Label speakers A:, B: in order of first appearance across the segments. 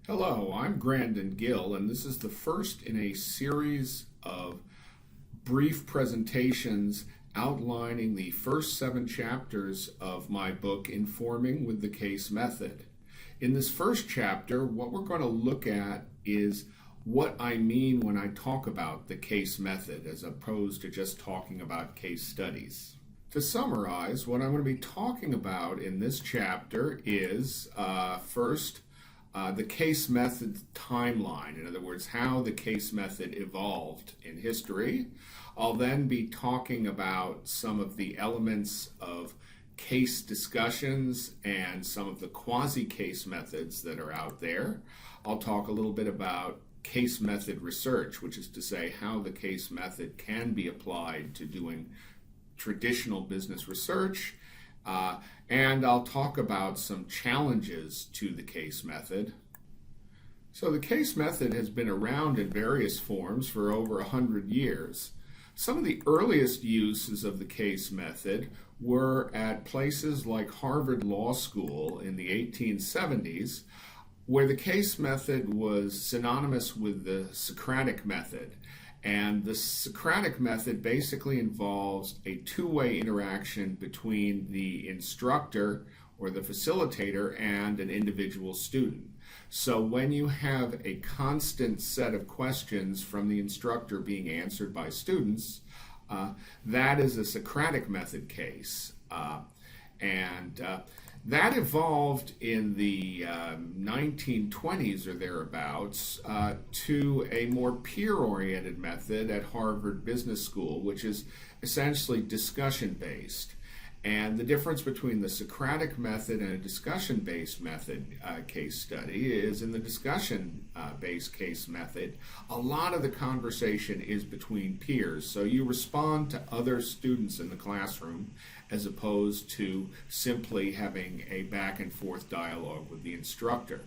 A: Hello, I'm Grandin Gill, and this is the first in a series of brief presentations outlining the first 7 chapters of my book, Informing with the Case Method. In this first chapter, what we're going to look at is what I mean when I talk about the case method, as opposed to just talking about case studies. To summarize, what I'm going to be talking about in this chapter is, first, the case method timeline, in other words, how the case method evolved in history. I'll then be talking about some of the elements of case discussions and some of the quasi-case methods that are out there. I'll talk a little bit about case method research, which is to say how the case method can be applied to doing traditional business research. And I'll talk about some challenges to the case method. So the case method has been around in various forms for over 100 years. Some of the earliest uses of the case method were at places like Harvard Law School in the 1870s, where the case method was synonymous with the Socratic method. And the Socratic method basically involves a two-way interaction between the instructor or the facilitator and an individual student. So when you have a constant set of questions from the instructor being answered by students, that is a Socratic method case. That evolved in the 1920s or thereabouts to a more peer-oriented method at Harvard Business School, which is essentially discussion-based. And the difference between the Socratic method and a discussion-based method case study is in the discussion-based case method, a lot of the conversation is between peers. So you respond to other students in the classroom as opposed to simply having a back and forth dialogue with the instructor.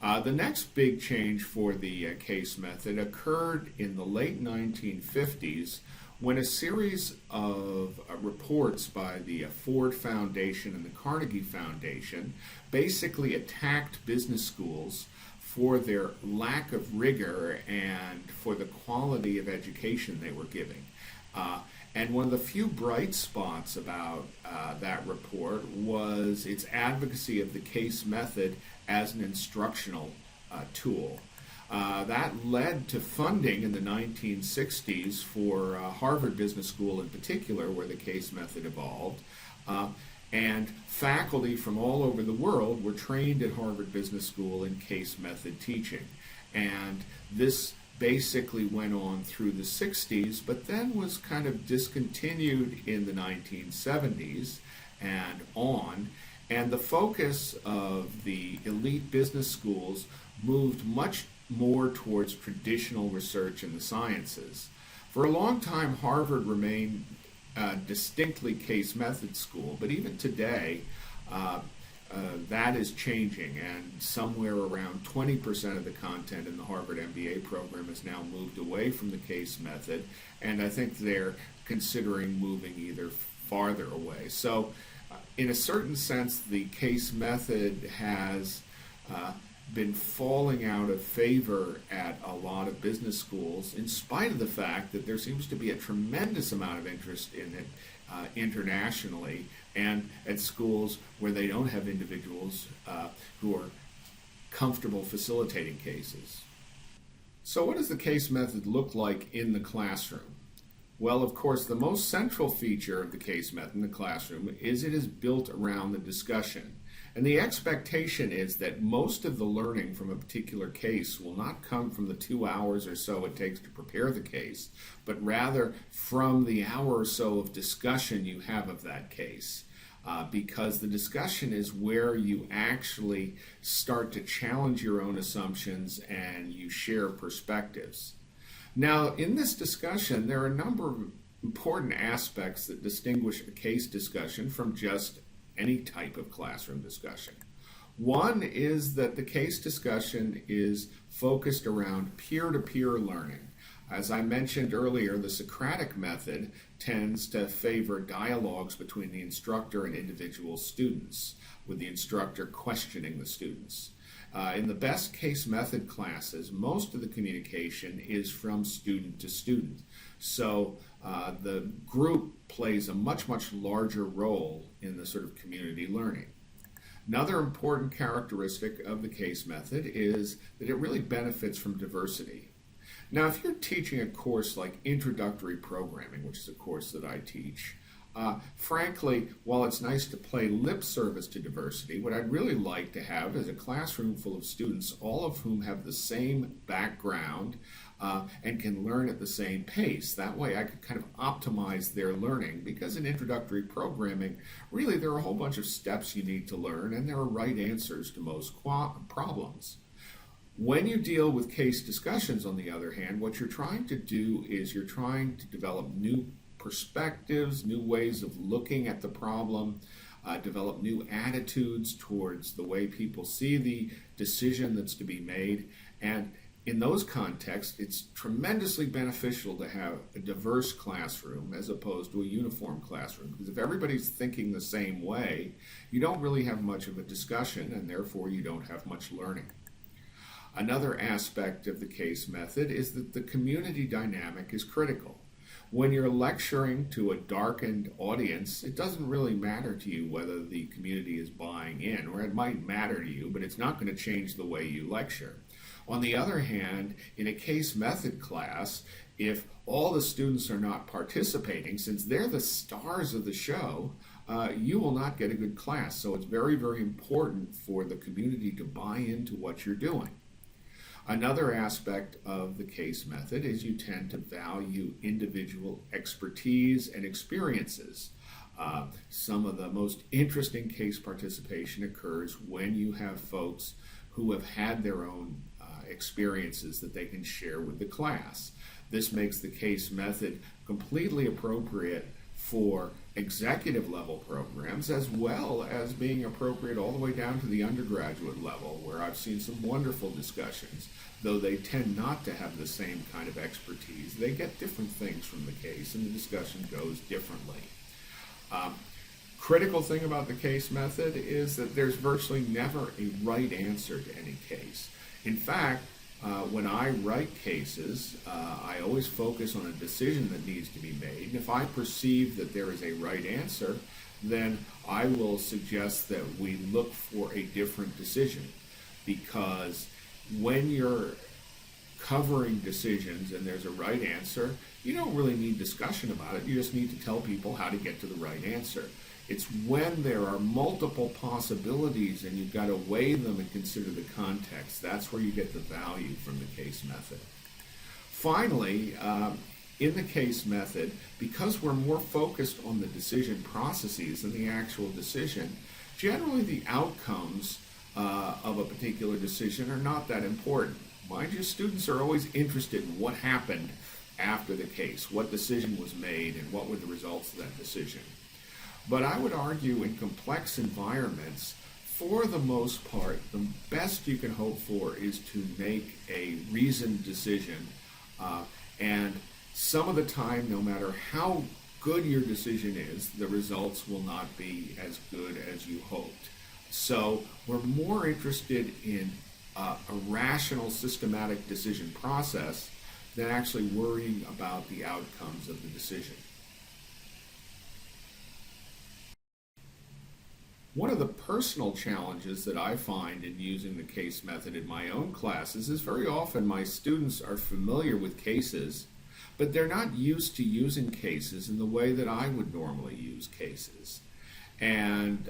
A: The next big change for the case method occurred in the late 1950s when a series of reports by the Ford Foundation and the Carnegie Foundation basically attacked business schools for their lack of rigor and for the quality of education they were giving. And one of the few bright spots about that report was its advocacy of the case method as an instructional tool. That led to funding in the 1960s for Harvard Business School in particular, where the case method evolved. And faculty from all over the world were trained at Harvard Business School in case method teaching. And this basically went on through the 60s, but then was kind of discontinued in the 1970s and on. And the focus of the elite business schools moved much more towards traditional research in the sciences. For a long time, Harvard remained distinctly case method school, but even today, that is changing, and somewhere around 20% of the content in the Harvard MBA program has now moved away from the case method, and I think they're considering moving either farther away. So, in a certain sense, the case method has been falling out of favor at a lot of business schools, in spite of the fact that there seems to be a tremendous amount of interest in it internationally and at schools where they don't have individuals who are comfortable facilitating cases. So what does the case method look like in the classroom? Well, of course, the most central feature of the case method in the classroom is it is built around the discussion. And the expectation is that most of the learning from a particular case will not come from the 2 hours or so it takes to prepare the case, but rather from the hour or so of discussion you have of that case. Because the discussion is where you actually start to challenge your own assumptions and you share perspectives. Now, in this discussion, there are a number of important aspects that distinguish a case discussion from just any type of classroom discussion. One is that the case discussion is focused around peer-to-peer learning. As I mentioned earlier, the Socratic method tends to favor dialogues between the instructor and individual students, with the instructor questioning the students. In the best case method classes, most of the communication is from student to student. So the group plays a much, much larger role in the sort of community learning. Another important characteristic of the case method is that it really benefits from diversity. Now, if you're teaching a course like Introductory Programming, which is a course that I teach, frankly, while it's nice to play lip service to diversity, what I'd really like to have is a classroom full of students, all of whom have the same background and can learn at the same pace. That way I could kind of optimize their learning, because in introductory programming, really there are a whole bunch of steps you need to learn, and there are right answers to most problems. When you deal with case discussions, on the other hand, what you're trying to do is you're trying to develop new perspectives, new ways of looking at the problem, develop new attitudes towards the way people see the decision that's to be made. And in those contexts, it's tremendously beneficial to have a diverse classroom as opposed to a uniform classroom. Because if everybody's thinking the same way, you don't really have much of a discussion, and therefore you don't have much learning. Another aspect of the case method is that the community dynamic is critical. When you're lecturing to a darkened audience, it doesn't really matter to you whether the community is buying in, or it might matter to you, but it's not going to change the way you lecture. On the other hand, in a case method class, if all the students are not participating, since they're the stars of the show, you will not get a good class. So it's very, very important for the community to buy into what you're doing. Another aspect of the case method is you tend to value individual expertise and experiences. Some of the most interesting case participation occurs when you have folks who have had their own experiences that they can share with the class. This makes the case method completely appropriate for executive level programs, as well as being appropriate all the way down to the undergraduate level, where I've seen some wonderful discussions. Though they tend not to have the same kind of expertise, they get different things from the case, and the discussion goes differently. Critical thing about the case method is that there's virtually never a right answer to any case. In fact, when I write cases, I always focus on a decision that needs to be made. And if I perceive that there is a right answer, then I will suggest that we look for a different decision. Because when you're covering decisions and there's a right answer, you don't really need discussion about it. You just need to tell people how to get to the right answer. It's when there are multiple possibilities and you've got to weigh them and consider the context. That's where you get the value from the case method. Finally, in the case method, because we're more focused on the decision processes than the actual decision, generally the outcomes of a particular decision are not that important. Mind you, students are always interested in what happened after the case, what decision was made, and what were the results of that decision. But I would argue in complex environments, for the most part, the best you can hope for is to make a reasoned decision. And some of the time, no matter how good your decision is, the results will not be as good as you hoped. So we're more interested in a rational, systematic decision process than actually worrying about the outcomes of the decision. One of the personal challenges that I find in using the case method in my own classes is very often my students are familiar with cases, but they're not used to using cases in the way that I would normally use cases. And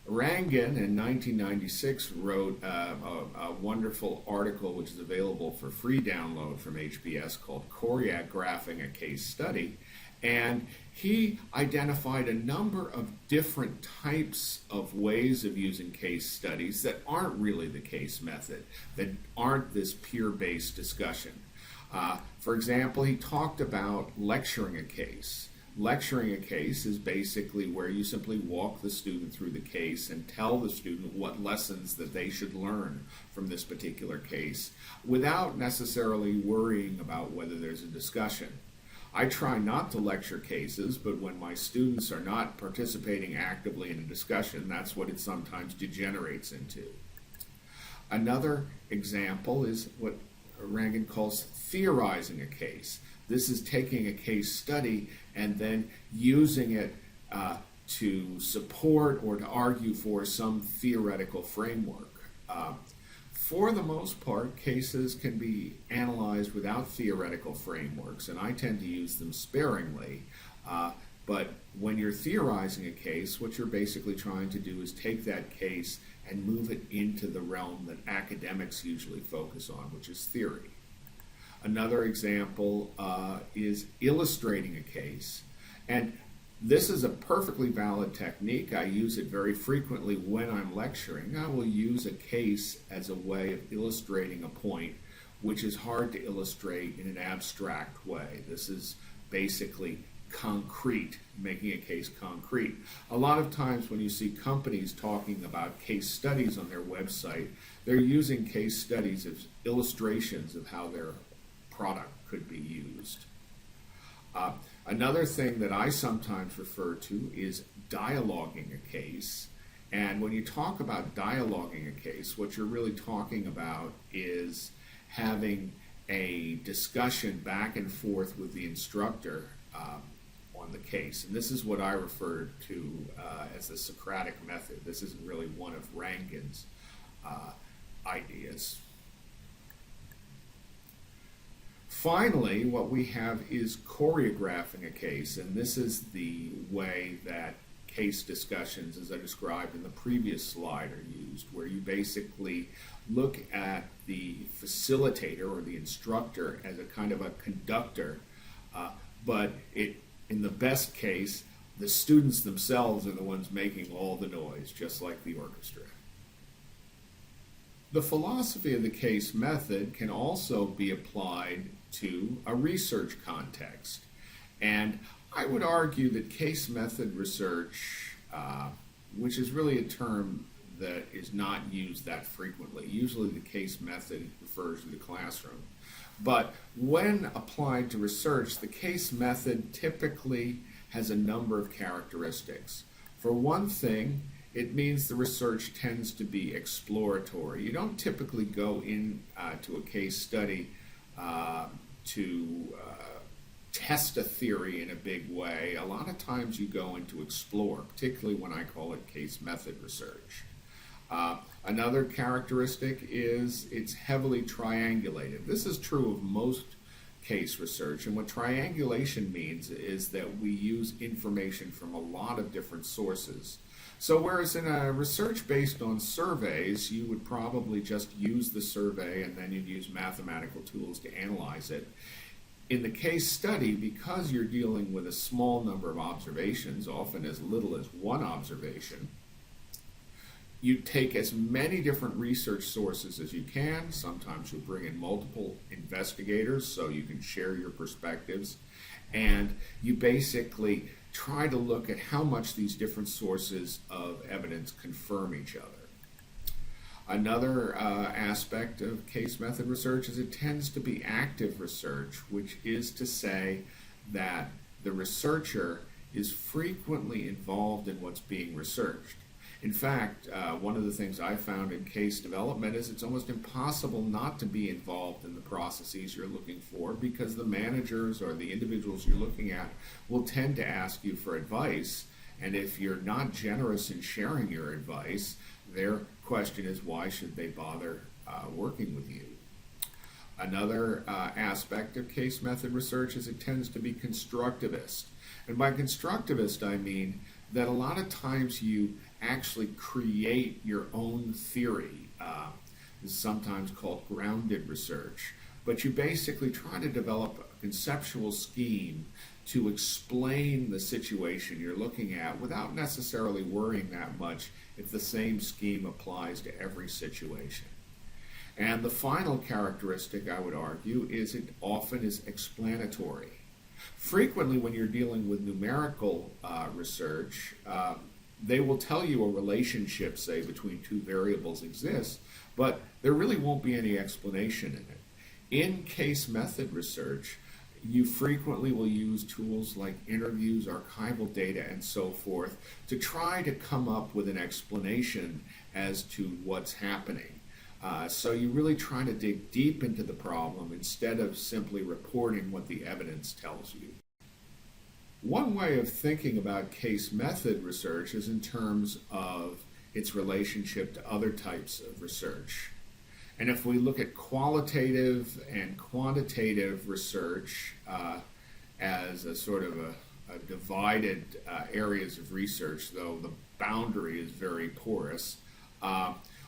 A: Rangan in 1996 wrote a wonderful article which is available for free download from HBS called Choreographing a Case Study. And he identified a number of different types of ways of using case studies that aren't really the case method, that aren't this peer-based discussion. For example, he talked about lecturing a case. Lecturing a case is basically where you simply walk the student through the case and tell the student what lessons that they should learn from this particular case without necessarily worrying about whether there's a discussion. I try not to lecture cases, but when my students are not participating actively in a discussion, that's what it sometimes degenerates into. Another example is what Rangan calls theorizing a case. This is taking a case study and then using it to support or to argue for some theoretical framework. For the most part, cases can be analyzed without theoretical frameworks, and I tend to use them sparingly. But when you're theorizing a case, what you're basically trying to do is take that case and move it into the realm that academics usually focus on, which is theory. Another example is illustrating a case. And this is a perfectly valid technique. I use it very frequently when I'm lecturing. I will use a case as a way of illustrating a point which is hard to illustrate in an abstract way. This is basically concrete, making a case concrete. A lot of times when you see companies talking about case studies on their website, they're using case studies as illustrations of how their product could be used. Another thing that I sometimes refer to is dialoguing a case. And when you talk about dialoguing a case, what you're really talking about is having a discussion back and forth with the instructor on the case. And this is what I refer to as the Socratic method. This isn't really one of Rangan's ideas. Finally, what we have is choreographing a case, and this is the way that case discussions, as I described in the previous slide, are used, where you basically look at the facilitator or the instructor as a kind of a conductor, but in the best case, the students themselves are the ones making all the noise, just like the orchestra. The philosophy of the case method can also be applied to a research context. And I would argue that case method research, which is really a term that is not used that frequently. Usually the case method refers to the classroom. But when applied to research, the case method typically has a number of characteristics. For one thing, it means the research tends to be exploratory. You don't typically go into a case study to test a theory in a big way. A lot of times you go in to explore, particularly when I call it case method research. Another characteristic is it's heavily triangulated. This is true of most case research, and what triangulation means is that we use information from a lot of different sources. So whereas in a research based on surveys, you would probably just use the survey and then you'd use mathematical tools to analyze it. In the case study, because you're dealing with a small number of observations, often as little as one observation, you take as many different research sources as you can. Sometimes you'll bring in multiple investigators so you can share your perspectives. And you basically try to look at how much these different sources of evidence confirm each other. Another aspect of case method research is it tends to be active research, which is to say that the researcher is frequently involved in what's being researched. In fact, one of the things I found in case development is it's almost impossible not to be involved in the processes you're looking for, because the managers or the individuals you're looking at will tend to ask you for advice, and if you're not generous in sharing your advice, their question is, why should they bother working with you? Another aspect of case method research is it tends to be constructivist. And by constructivist, I mean that a lot of times you actually create your own theory. This is sometimes called grounded research. But you basically try to develop a conceptual scheme to explain the situation you're looking at without necessarily worrying that much if the same scheme applies to every situation. And the final characteristic, I would argue, is it often is explanatory. Frequently, when you're dealing with numerical research, they will tell you a relationship, say, between two variables exists, but there really won't be any explanation in it. In case method research, you frequently will use tools like interviews, archival data, and so forth to try to come up with an explanation as to what's happening. So you really try to dig deep into the problem instead of simply reporting what the evidence tells you. One way of thinking about case method research is in terms of its relationship to other types of research. And if we look at qualitative and quantitative research as a sort of a divided areas of research, though the boundary is very porous,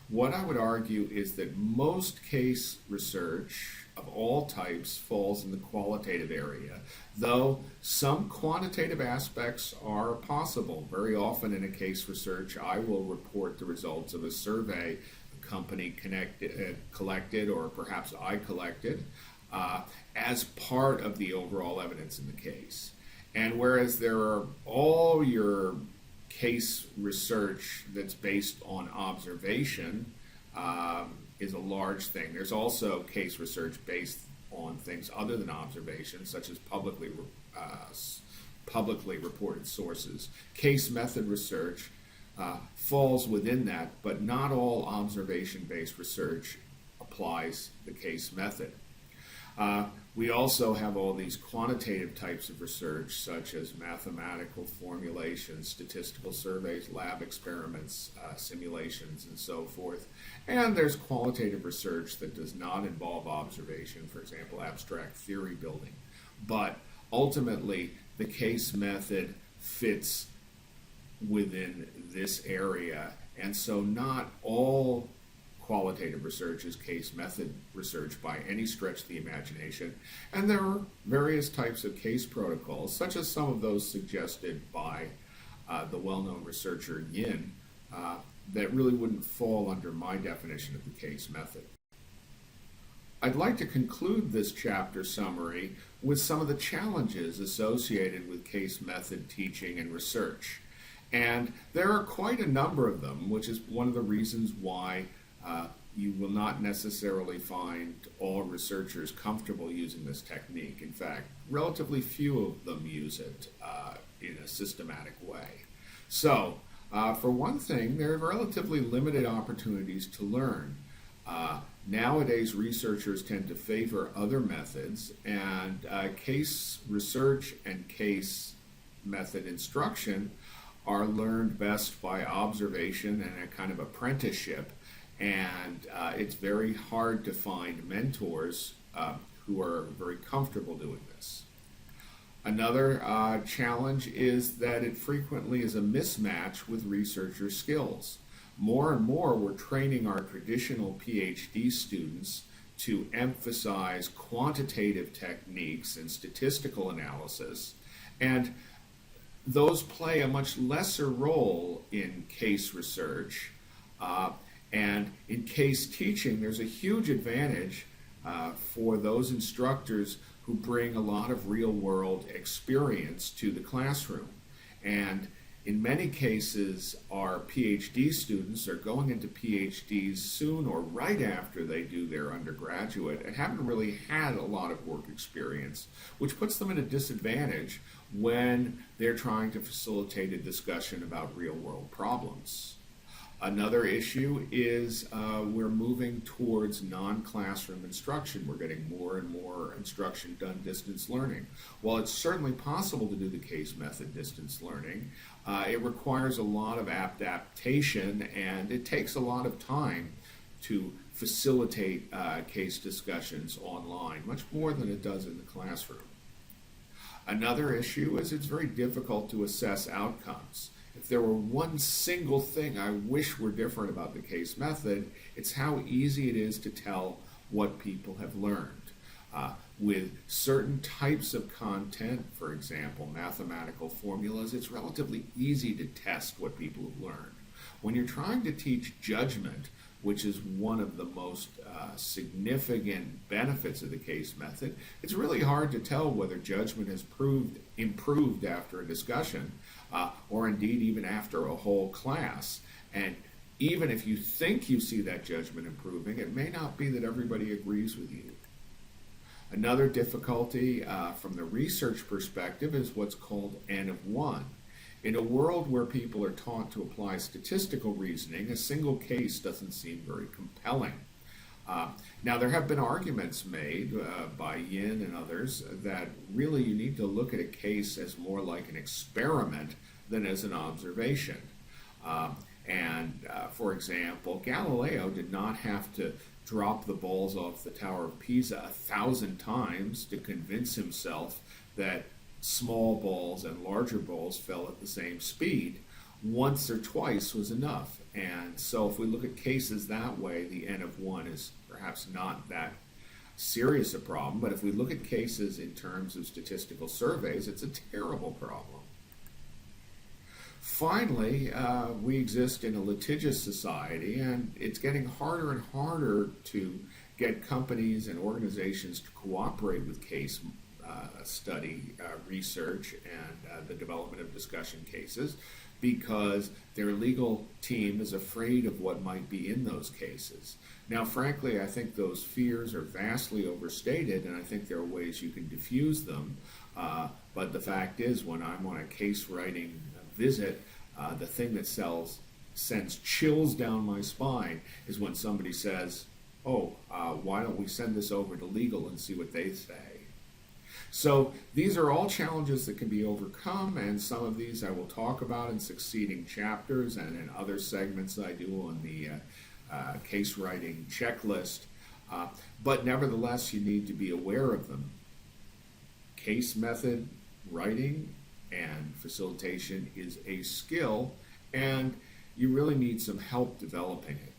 A: what I would argue is that most case research of all types falls in the qualitative area, though some quantitative aspects are possible. Very often in a case research, I will report the results of a survey a company collected, or perhaps I collected, as part of the overall evidence in the case. And whereas there are all your case research that's based on observation is a large thing. There's also case research based on things other than observation, such as publicly reported sources. Case method research falls within that, but not all observation-based research applies the case method. We also have all these quantitative types of research, such as mathematical formulations, statistical surveys, lab experiments, simulations, and so forth. And there's qualitative research that does not involve observation, for example, abstract theory building. But ultimately, the case method fits within this area, and so not all qualitative research is case method research by any stretch of the imagination, and there are various types of case protocols, such as some of those suggested by the well-known researcher Yin, that really wouldn't fall under my definition of the case method. I'd like to conclude this chapter summary with some of the challenges associated with case method teaching and research. And there are quite a number of them, which is one of the reasons why you will not necessarily find all researchers comfortable using this technique. In fact, relatively few of them use it in a systematic way. So, for one thing, there are relatively limited opportunities to learn. Nowadays, researchers tend to favor other methods, and case research and case method instruction are learned best by observation and a kind of apprenticeship. And it's very hard to find mentors who are very comfortable doing this. Another challenge is that it frequently is a mismatch with researcher skills. More and more, we're training our traditional PhD students to emphasize quantitative techniques and statistical analysis, and those play a much lesser role in case research. And in case teaching, there's a huge advantage for those instructors who bring a lot of real-world experience to the classroom. And in many cases, our PhD students are going into PhDs soon or right after they do their undergraduate and haven't really had a lot of work experience, which puts them at a disadvantage when they're trying to facilitate a discussion about real-world problems. Another issue is we're moving towards non-classroom instruction. We're getting more and more instruction done distance learning. While it's certainly possible to do the case method distance learning, it requires a lot of adaptation, and it takes a lot of time to facilitate case discussions online, much more than it does in the classroom. Another issue is it's very difficult to assess outcomes. If there were one single thing I wish were different about the case method, it's how easy it is to tell what people have learned. With certain types of content, for example, mathematical formulas, it's relatively easy to test what people have learned. When you're trying to teach judgment, which is one of the most significant benefits of the case method, it's really hard to tell whether judgment has improved after a discussion, or indeed even after a whole class. And even if you think you see that judgment improving, it may not be that everybody agrees with you. Another difficulty from the research perspective is what's called N of 1. In a world where people are taught to apply statistical reasoning, a single case doesn't seem very compelling. Now, there have been arguments made by Yin and others that really you need to look at a case as more like an experiment than as an observation. For example, Galileo did not have to drop the balls off the Tower of Pisa 1,000 times to convince himself that small balls and larger balls fell at the same speed. Once or twice was enough. And so if we look at cases that way, the n of 1 is perhaps not that serious a problem. But if we look at cases in terms of statistical surveys, it's a terrible problem. Finally, we exist in a litigious society, and it's getting harder and harder to get companies and organizations to cooperate with case study research and the development of discussion cases, because their legal team is afraid of what might be in those cases. Now, frankly, I think those fears are vastly overstated, and I think there are ways you can diffuse them. But the fact is, when I'm on a case writing visit, the thing that sends chills down my spine is when somebody says, why don't we send this over to legal and see what they say? So these are all challenges that can be overcome, and some of these I will talk about in succeeding chapters and in other segments I do on the case writing checklist. But nevertheless, you need to be aware of them. Case method writing and facilitation is a skill, and you really need some help developing it.